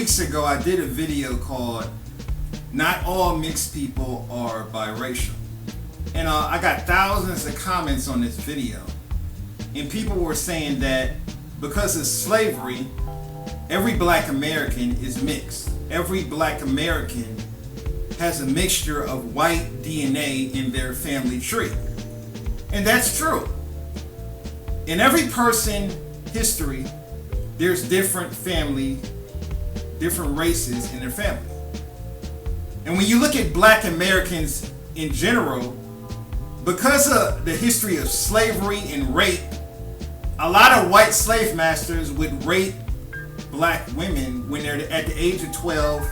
weeks ago, I did a video called "Not All Mixed People Are Biracial," and I got thousands of comments on this video, and people were saying that because of slavery, every Black American is mixed. Every Black American has a mixture of white DNA in their family tree, and that's true. In every person history, there's different races in their family. And when you look at Black Americans in general, because of the history of slavery and rape, a lot of white slave masters would rape Black women when they're at the age of 12,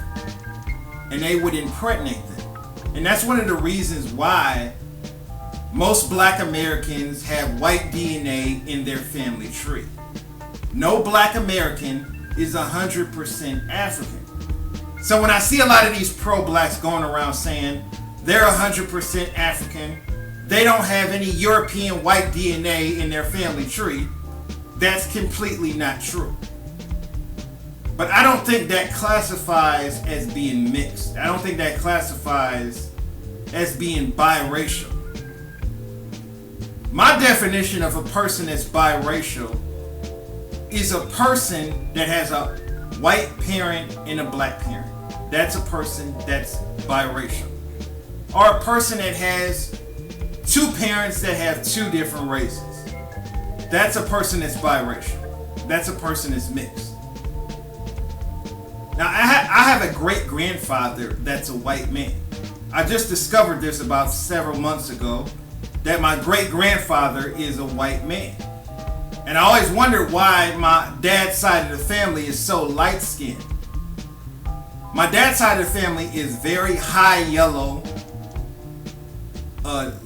and they would impregnate them. And that's one of the reasons why most Black Americans have white DNA in their family tree. No Black American is 100% African. So when I see a lot of these pro-Blacks going around saying they're 100% African, they don't have any European white DNA in their family tree, that's completely not true. But I don't think that classifies as being mixed. I don't think that classifies as being biracial. My definition of a person that's biracial is a person that has a white parent and a Black parent. That's a person that's biracial. Or a person that has two parents that have two different races. That's a person that's biracial. That's a person that's mixed. Now, I have a great-grandfather that's a white man. I just discovered this about several months ago, that my great-grandfather is a white man. And I always wondered why my dad's side of the family is so light-skinned. My dad's side of the family is very high yellow,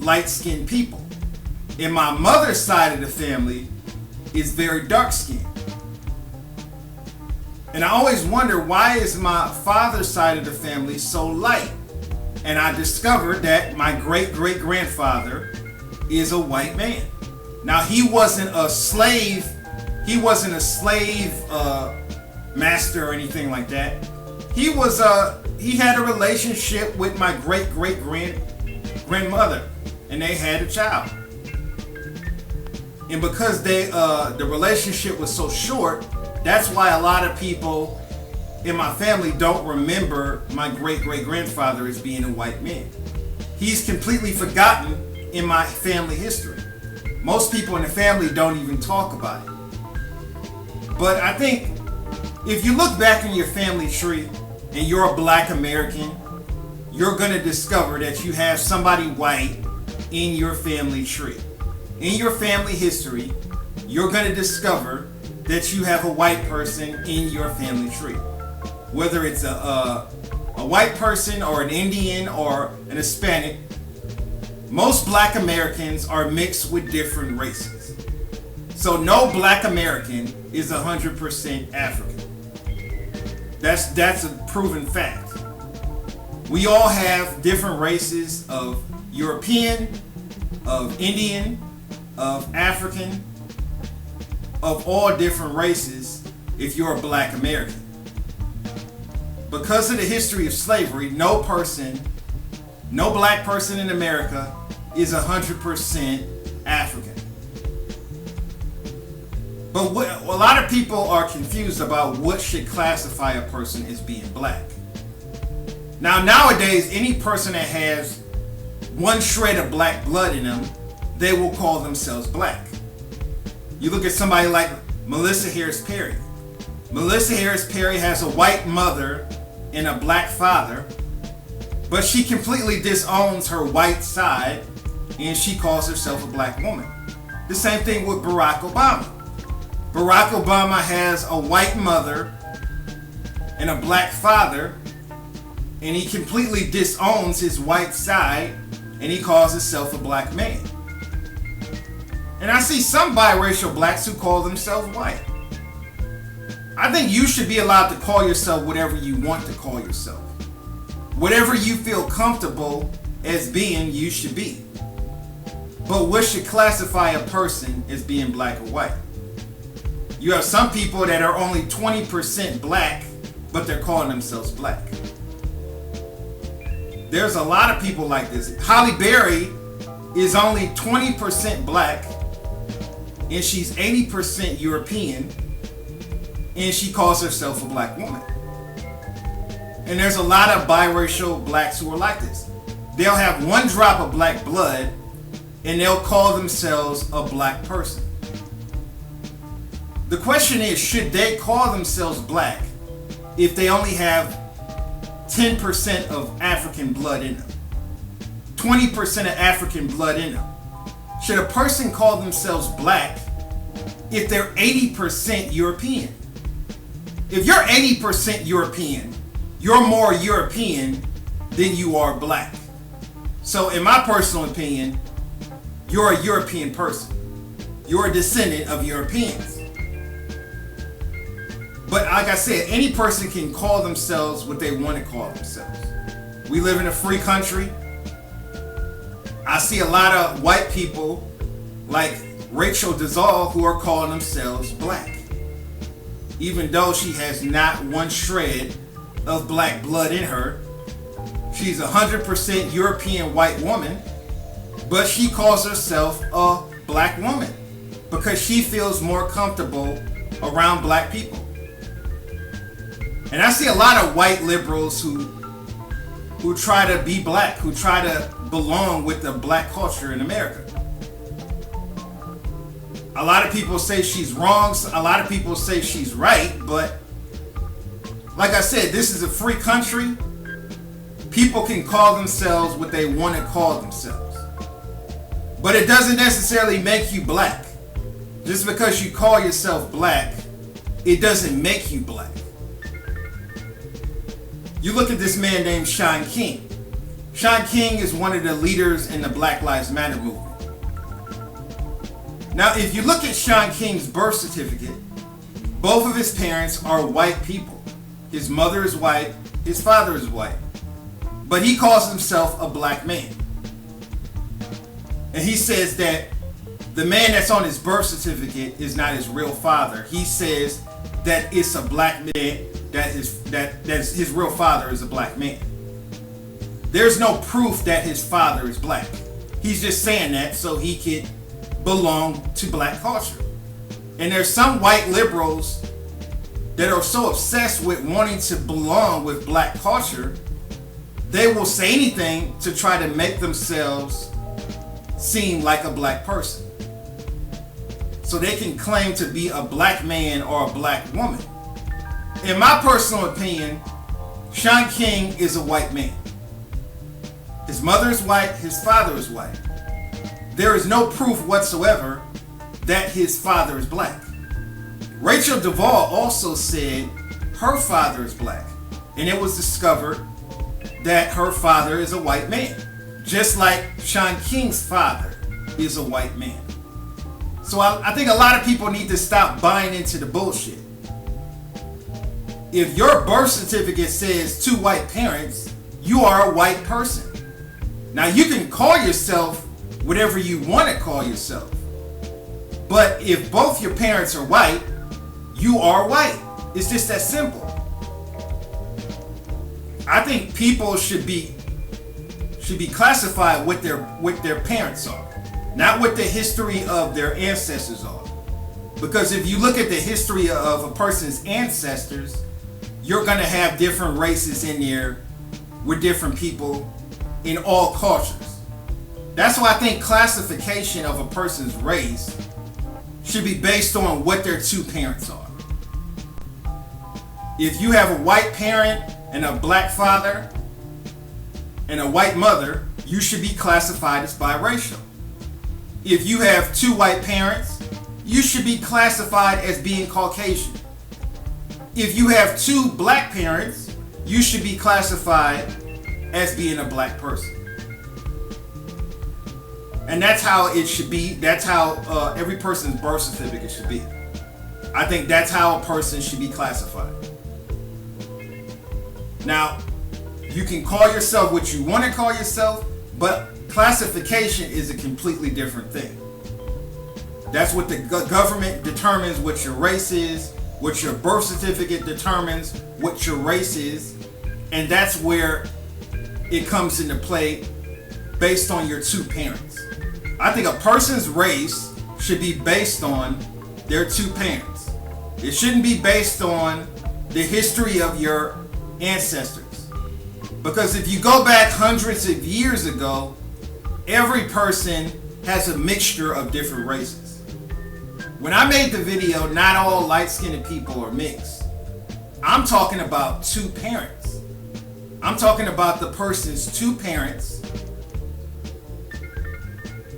light-skinned people. And my mother's side of the family is very dark-skinned. And I always wonder, why is my father's side of the family so light? And I discovered that my great-great-grandfather is a white man. Now, he wasn't a slave master or anything like that. He had a relationship with my great-great-grandmother, and they had a child. And because the relationship was so short, that's why a lot of people in my family don't remember my great-great-grandfather as being a white man. He's completely forgotten in my family history. Most people in the family don't even talk about it. But I think if you look back in your family tree and you're a Black American, you're going to discover that you have somebody white in your family tree. In your family history, you're going to discover that you have a white person in your family tree. Whether it's a white person or an Indian or an Hispanic, most Black Americans are mixed with different races. So no Black American is 100% African. That's a proven fact. We all have different races of European, of Indian, of African, of all different races if you're a Black American. Because of the history of slavery, no Black person in America is 100% African. But a lot of people are confused about what should classify a person as being Black. Now, nowadays, any person that has one shred of Black blood in them, they will call themselves Black. You look at somebody like Melissa Harris Perry. Melissa Harris Perry has a white mother and a Black father, but she completely disowns her white side and she calls herself a Black woman. The same thing with Barack Obama. Barack Obama has a white mother and a Black father, and he completely disowns his white side and he calls himself a Black man. And I see some biracial Blacks who call themselves white. I think you should be allowed to call yourself whatever you want to call yourself. Whatever you feel comfortable as being, you should be. But what should classify a person as being Black or white? You have some people that are only 20% Black but they're calling themselves black. There's a lot of people like this. Halle Berry is only 20% black, and she's 80% European, and she calls herself a black woman. And there's a lot of biracial blacks who are like this. They'll have one drop of black blood, and they'll call themselves a black person. The question is, should they call themselves black if they only have 10% of African blood in them, 20% of African blood in them? Should a person call themselves black if they're 80% European? If you're 80% European, you're more European than you are black. So in my personal opinion, you're a European person. You're a descendant of Europeans. But like I said, any person can call themselves what they want to call themselves. We live in a free country. I see a lot of white people like Rachel Dolezal who are calling themselves black, even though she has not one shred of black blood in her. She's 100% European white woman, but she calls herself a black woman because she feels more comfortable around black people. And I see a lot of white liberals who try to be black, who try to belong with the black culture in America. A lot of people say she's wrong, a lot of people say she's right, but like I said, this is a free country. People can call themselves what they want to call themselves. But it doesn't necessarily make you black. Just because you call yourself black, it doesn't make you black. You look at this man named Shaun King. Shaun King is one of the leaders in the Black Lives Matter movement. Now, if you look at Shaun King's birth certificate, both of his parents are white people. His mother is white, his father is white. But he calls himself a black man. And he says that the man that's on his birth certificate is not his real father. He says that it's a black man, that his real father is a black man. There's no proof that his father is black. He's just saying that so he could belong to black culture. And there's some white liberals that are so obsessed with wanting to belong with black culture, they will say anything to try to make themselves seem like a black person, so they can claim to be a black man or a black woman. In my personal opinion, Shaun King is a white man. His mother is white, his father is white. There is no proof whatsoever that his father is black. Rachel Dolezal also said her father is black, and it was discovered that her father is a white man, just like Shaun King's father is a white man. So I think a lot of people need to stop buying into the bullshit. If your birth certificate says two white parents, you are a white person. Now you can call yourself whatever you want to call yourself. But if both your parents are white, you are white. It's just that simple. I think people should be classified what their parents are, not what the history of their ancestors are. Because if you look at the history of a person's ancestors, you're going to have different races in there with different people in all cultures. That's why I think classification of a person's race should be based on what their two parents are. If you have a white parent and a black father and a white mother, you should be classified as biracial. If you have two white parents, you should be classified as being Caucasian. If you have two black parents, you should be classified as being a black person. And that's how it should be. That's how every person's birth certificate should be. I think that's how a person should be classified. Now, you can call yourself what you want to call yourself, but classification is a completely different thing. That's what the government determines what your race is, what your birth certificate determines what your race is, and that's where it comes into play based on your two parents. I think a person's race should be based on their two parents. It shouldn't be based on the history of your ancestors. Because if you go back hundreds of years ago, every person has a mixture of different races. When I made the video, not all light-skinned people are mixed. I'm talking about two parents. I'm talking about the person's two parents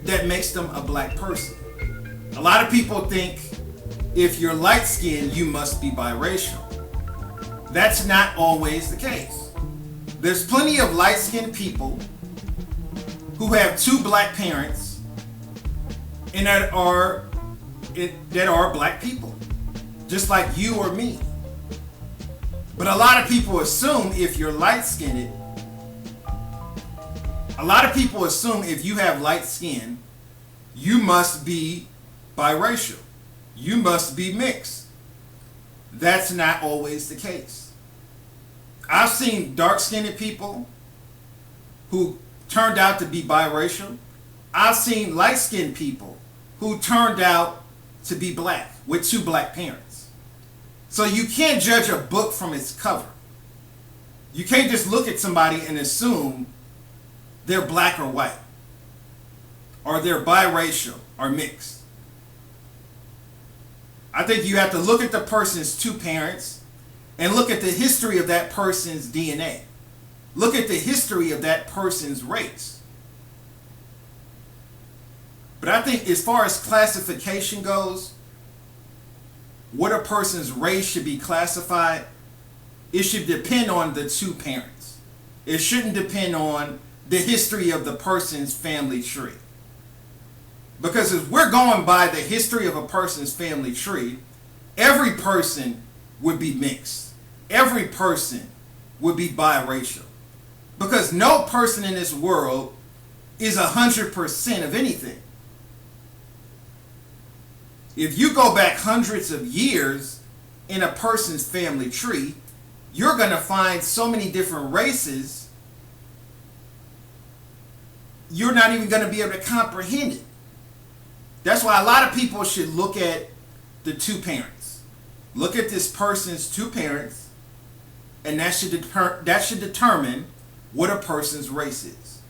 that makes them a black person. A lot of people think if you're light-skinned, you must be biracial. That's not always the case. There's plenty of light-skinned people who have two black parents and that are black people, just like you or me. But a lot of people assume if you're light-skinned, a lot of people assume if you have light skin, you must be biracial. You must be mixed. That's not always the case. I've seen dark-skinned people who turned out to be biracial. I've seen light-skinned people who turned out to be black with two black parents. So you can't judge a book from its cover. You can't just look at somebody and assume they're black or white, or they're biracial or mixed. I think you have to look at the person's two parents and look at the history of that person's DNA. Look at the history of that person's race. But I think as far as classification goes, what a person's race should be classified, it should depend on the two parents. It shouldn't depend on the history of the person's family tree. Because if we're going by the history of a person's family tree, every person would be mixed. Every person would be biracial. Because no person in this world is 100% of anything. If you go back hundreds of years in a person's family tree, you're going to find so many different races, you're not even going to be able to comprehend it. That's why a lot of people should look at the two parents. Look at this person's two parents, and that should determine what a person's race is.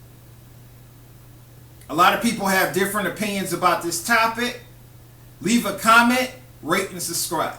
A lot of people have different opinions about this topic. Leave a comment, rate, and subscribe.